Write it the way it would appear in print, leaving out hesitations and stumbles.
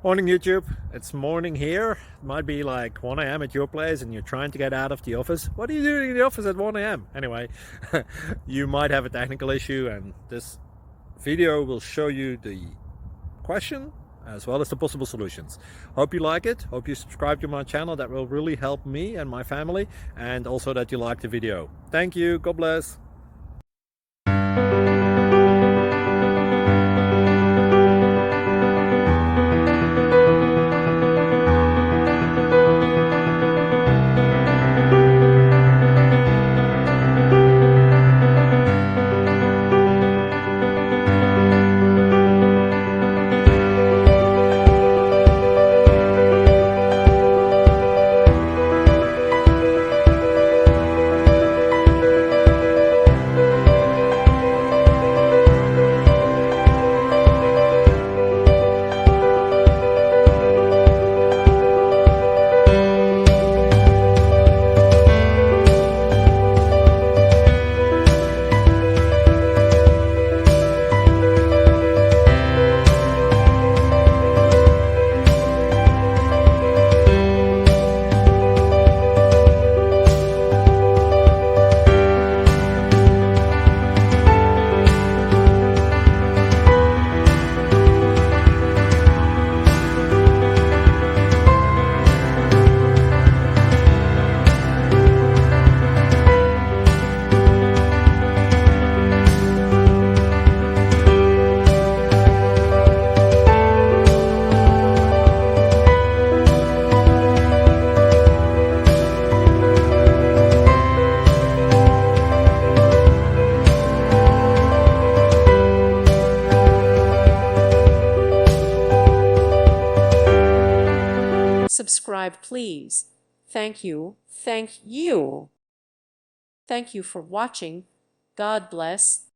Morning YouTube, it's morning here. It might be like 1 a.m. at your place and you're trying to get out of the office. What are you doing in the office at 1 a.m.? Anyway, you might have a technical issue and this video will show you the question as well as the possible solutions. Hope you like it, hope you subscribe to my channel. That will really help me and my family, and also that you like the video. Thank you, God bless. Subscribe, please. Thank you. Thank you. Thank you for watching. God bless.